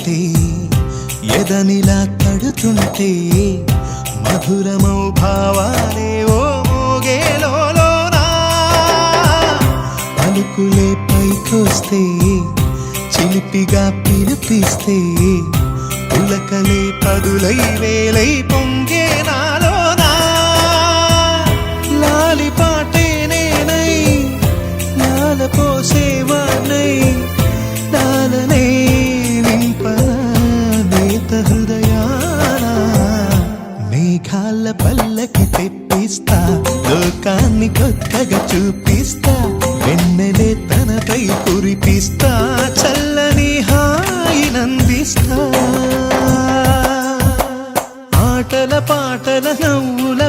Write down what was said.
వస్తుంటే ఎదనిలా తడుతుంటే మధురమౌ భావాలే ఓ మోగేలోనా పలుకులే పైకొస్తే చిలిపిగా పిలిపిస్తే పులకలే పదులై వేలై పొంగే నాలోనా లాలి పాటే నేనై లాల పోసేవానై లాలనే నింపనా నేత హృదయాన మేఘాల పల్లకి తెప్పిస్తా లోకాన్ని కొత్తగా చూపిస్తా వెన్నెలే తనపై కురిపిస్తా చల్లని హాయినందిస్తా ఆటల పాటల నవ్వుల